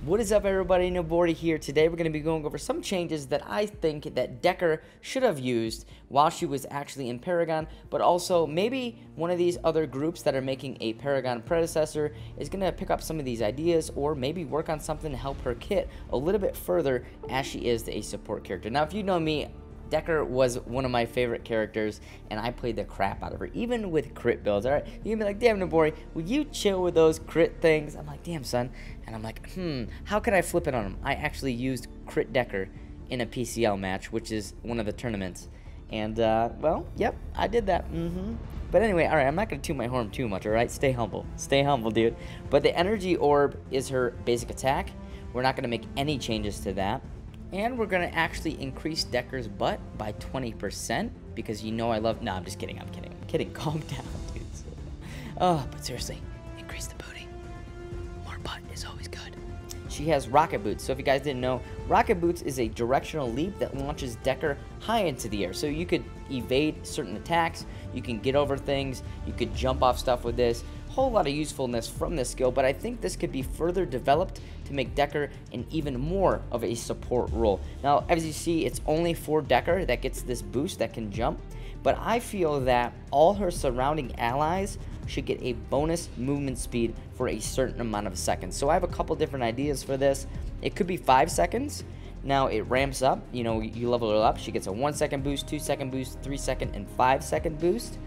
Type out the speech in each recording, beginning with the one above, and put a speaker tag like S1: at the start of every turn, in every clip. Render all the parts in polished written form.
S1: What is up, everybody? Nibori here. Today we're going to be going over some changes that I think that Dekker should have used while she was actually in Paragon, but also maybe one of these other groups that are making a Paragon predecessor is going to pick up some of these ideas, or maybe work on something to help her kit a little bit further as she is a support character. Now, if you know me, Dekker was one of my favorite characters, and I played the crap out of her, even with crit builds. Alright, you can be like, damn, Nibori, will you chill with those crit things? I'm like, damn, son. And I'm like, how could I flip it on him? I actually used crit Dekker in a PCL match, which is one of the tournaments. And, well, yep, I did that. But anyway, alright, I'm not going to toot my horn too much, alright? Stay humble. Stay humble, dude. But the energy orb is her basic attack. We're not going to make any changes to that. And we're going to actually increase Dekker's butt by 20%, because you know I love... No, I'm just kidding. I'm kidding. Calm down, dude. Oh, but seriously, increase the booty. More butt is always good. She has Rocket Boots. So if you guys didn't know, Rocket Boots is a directional leap that launches Dekker high into the air. So you could evade certain attacks, you can get over things, you could jump off stuff with this. Whole lot of usefulness from this skill, but I think this could be further developed to make Dekker an even more of a support role. Now, as you see, it's only for Dekker that gets this boost that can jump, but I feel that all her surrounding allies should get a bonus movement speed for a certain amount of seconds. So I have a couple different ideas for this. It could be 5 seconds. Now it ramps up, you know, you level her up. She gets a 1 second boost, 2 second boost, 3 second, and 5 second boost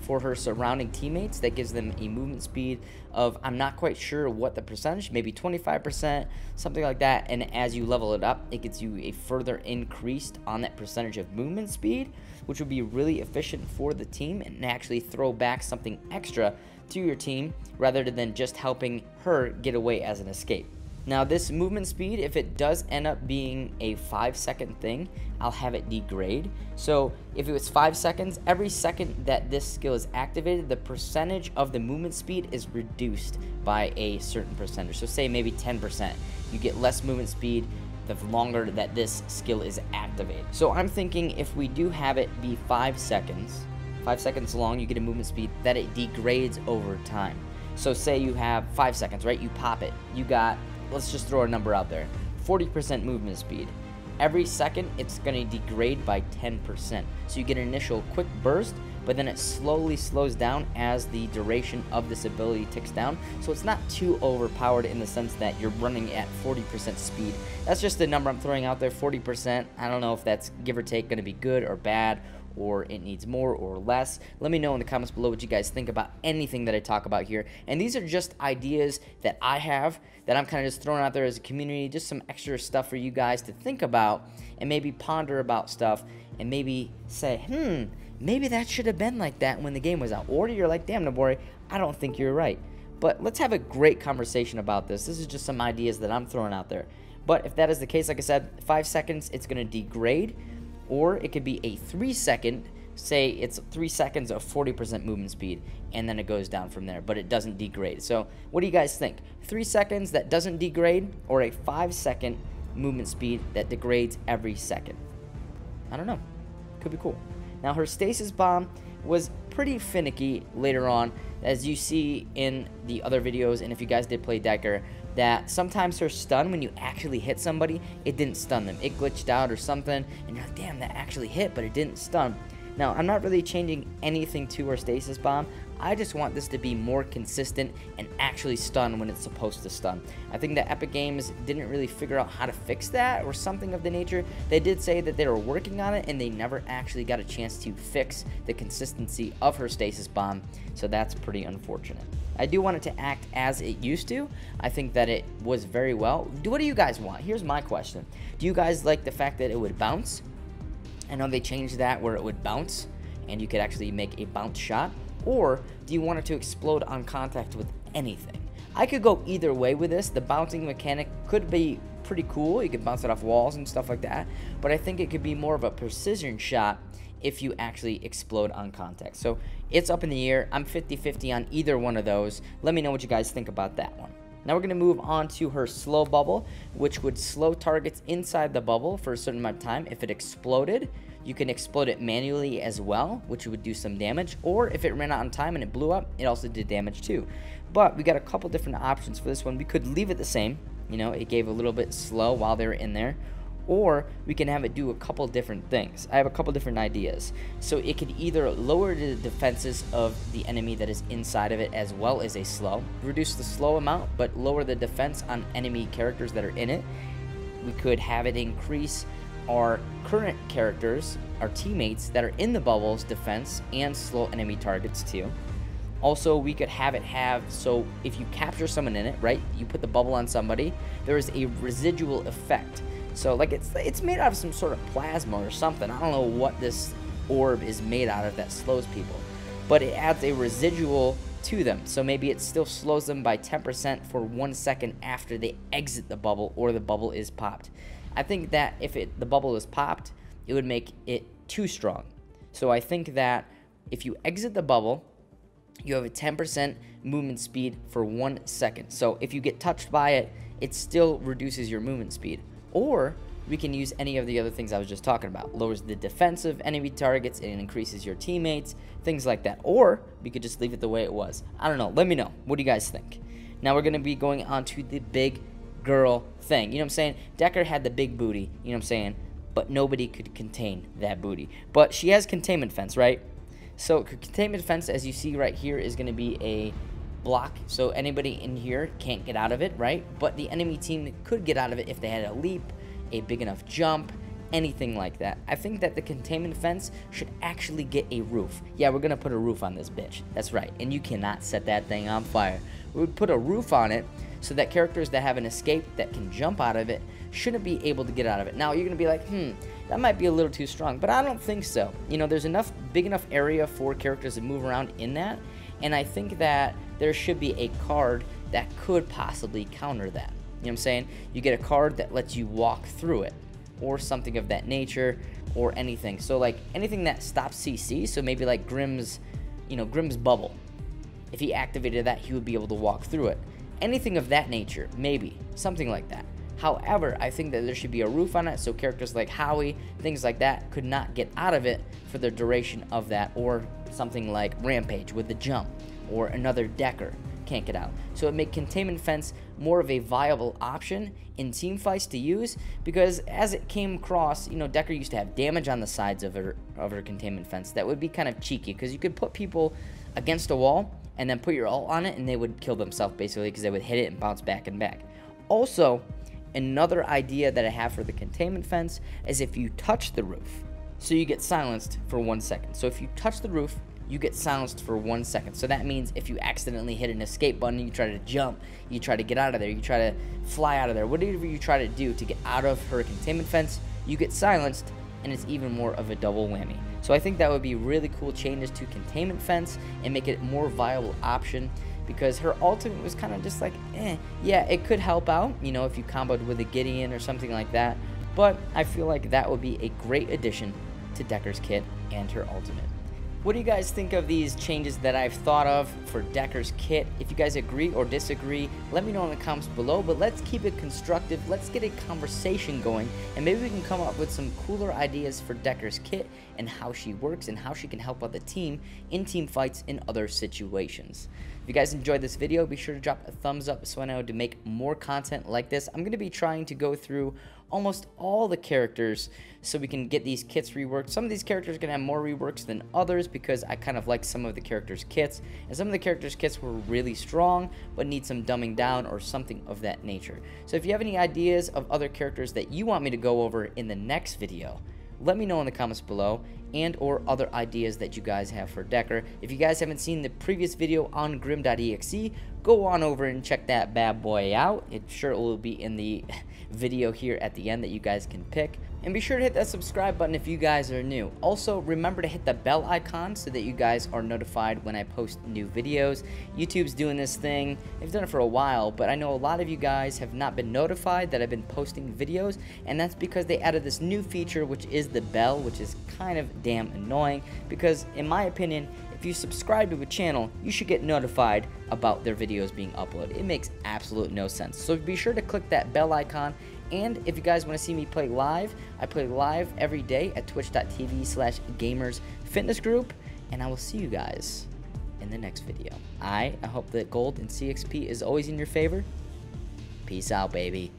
S1: for her surrounding teammates. That gives them a movement speed of, I'm not quite sure what the percentage, maybe 25%, something like that. And as you level it up, it gets you a further increased on that percentage of movement speed, which would be really efficient for the team and actually throw back something extra to your team rather than just helping her get away as an escape. Now, this movement speed, if it does end up being a 5 second thing, I'll have it degrade. So if it was 5 seconds, every second that this skill is activated, the percentage of the movement speed is reduced by a certain percentage. So say maybe 10%. You get less movement speed the longer that this skill is activated. So I'm thinking if we do have it be 5 seconds long, you get a movement speed, that it degrades over time. So say you have 5 seconds, right? You pop it. You got, let's just throw a number out there, 40% movement speed. Every second, it's going to degrade by 10%. So you get an initial quick burst, but then it slowly slows down as the duration of this ability ticks down. So it's not too overpowered in the sense that you're running at 40% speed. That's just the number I'm throwing out there, 40%. I don't know if that's, give or take, going to be good or bad, or it needs more or less. Let me know in the comments below what you guys think about anything that I talk about here. And these are just ideas that I have that I'm kind of just throwing out there as a community, just some extra stuff for you guys to think about and maybe ponder about stuff and maybe say, maybe that should have been like that when the game was out. Or you're like, damn, Nibori, I don't think you're right. But let's have a great conversation about this. This is just some ideas that I'm throwing out there. But if that is the case, like I said, 5 seconds, it's going to degrade. Or it could be a 3 second, say it's 3 seconds of 40% movement speed, and then it goes down from there, but it doesn't degrade. So what do you guys think? 3 seconds that doesn't degrade, or a 5 second movement speed that degrades every second? I don't know. Could be cool. Now, her Stasis Bomb was pretty finicky later on, as you see in the other videos, and if you guys did play Dekker, that sometimes her stun, when you actually hit somebody, it didn't stun them. It glitched out or something, and you're like, damn, that actually hit, but it didn't stun. Now, I'm not really changing anything to her Stasis Bomb. I just want this to be more consistent and actually stun when it's supposed to stun. I think that Epic Games didn't really figure out how to fix that or something of the nature. They did say that they were working on it, and they never actually got a chance to fix the consistency of her Stasis Bomb, so that's pretty unfortunate. I do want it to act as it used to. I think that it was very well. What do you guys want? Here's my question. Do you guys like the fact that it would bounce? I know they changed that where it would bounce and you could actually make a bounce shot. Or do you want it to explode on contact with anything? I could go either way with this. The bouncing mechanic could be pretty cool. You could bounce it off walls and stuff like that. But I think it could be more of a precision shot if you actually explode on contact. So it's up in the air. I'm 50-50 on either one of those. Let me know what you guys think about that one. Now we're going to move on to her slow bubble, which would slow targets inside the bubble for a certain amount of time. If it exploded, you can explode it manually as well, which would do some damage. Or if it ran out on time and it blew up, it also did damage too. But we got a couple different options for this one. We could leave it the same, You know, it gave a little bit slow while they were in there. Or we can have it do a couple different things. I have a couple different ideas. So it could either lower the defenses of the enemy that is inside of it as well as a slow. Reduce the slow amount, but lower the defense on enemy characters that are in it. We could have it increase our current characters, our teammates that are in the bubble's defense and slow enemy targets too. Also, we could have it so if you capture someone in it, right, you put the bubble on somebody, there is a residual effect. So like it's made out of some sort of plasma or something. I don't know what this orb is made out of that slows people, but it adds a residual to them. So maybe it still slows them by 10% for 1 second after they exit the bubble or the bubble is popped. I think that if the bubble is popped, it would make it too strong. So I think that if you exit the bubble, you have a 10% movement speed for 1 second. So if you get touched by it, it still reduces your movement speed. Or we can use any of the other things I was just talking about. Lowers the defense of enemy targets and increases your teammates, things like that. Or we could just leave it the way it was. I don't know. Let me know. What do you guys think? Now we're going to be going on to the big girl thing. You know what I'm saying? Dekker had the big booty, you know what I'm saying? But nobody could contain that booty. But she has containment fence, right? So containment fence, as you see right here, is going to be a block, so anybody in here can't get out of it, right? But the enemy team could get out of it if they had a leap, a big enough jump, anything like that. I think that the containment fence should actually get a roof. Yeah, we're gonna put a roof on this bitch. That's right, and you cannot set that thing on fire. We would put a roof on it so that characters that have an escape that can jump out of it shouldn't be able to get out of it. Now you're gonna be like, that might be a little too strong, but I don't think so. You know, there's big enough area for characters to move around in that, and I think that there should be a card that could possibly counter that. You know what I'm saying? You get a card that lets you walk through it, or something of that nature, or anything. So like anything that stops CC, so maybe like Grimm's bubble. If he activated that, he would be able to walk through it. Anything of that nature, maybe. Something like that. However, I think that there should be a roof on it so characters like Howie, things like that, could not get out of it for the duration of that, or something like Rampage with the jump, or another Dekker can't get out. So it made containment fence more of a viable option in team fights to use, because as it came across, you know, Dekker used to have damage on the sides of her containment fence. That would be kind of cheeky, because you could put people against a wall and then put your ult on it and they would kill themselves basically, because they would hit it and bounce back and back. Also, another idea that I have for the containment fence is if you touch the roof, so you get silenced for 1 second. So if you touch the roof, you get silenced for 1 second. So that means if you accidentally hit an escape button, you try to jump, you try to get out of there, you try to fly out of there, whatever you try to do to get out of her containment fence, you get silenced, and it's even more of a double whammy. So I think that would be really cool changes to containment fence and make it a more viable option, because her ultimate was kind of just like, yeah, it could help out, you know, if you comboed with a Gideon or something like that, but I feel like that would be a great addition to Dekker's kit and her ultimate. What do you guys think of these changes that I've thought of for Dekker's kit? If you guys agree or disagree, let me know in the comments below, but let's keep it constructive. Let's get a conversation going, and maybe we can come up with some cooler ideas for Dekker's kit and how she works and how she can help out the team in team fights in other situations. If you guys enjoyed this video, be sure to drop a thumbs up so I know to make more content like this. I'm going to be trying to go through almost all the characters so we can get these kits reworked. Some of these characters are going to have more reworks than others because I kind of like some of the characters' kits, and some of the characters' kits were really strong but need some dumbing down or something of that nature. So if you have any ideas of other characters that you want me to go over in the next video, let me know in the comments below, and or other ideas that you guys have for Dekker. If you guys haven't seen the previous video on Grim.exe, go on over and check that bad boy out. It sure will be in the video here at the end that you guys can pick. And be sure to hit that subscribe button if you guys are new. Also, remember to hit the bell icon so that you guys are notified when I post new videos. YouTube's doing this thing. They've done it for a while, but I know a lot of you guys have not been notified that I've been posting videos, and that's because they added this new feature, which is the bell, which is kind of damn annoying, because in my opinion, if you subscribe to a channel, you should get notified about their videos being uploaded. It makes absolute no sense. So be sure to click that bell icon. And if you guys want to see me play live, I play live every day at twitch.tv/gamersfitnessgroup. And I will see you guys in the next video. I hope that gold and CXP is always in your favor. Peace out, baby.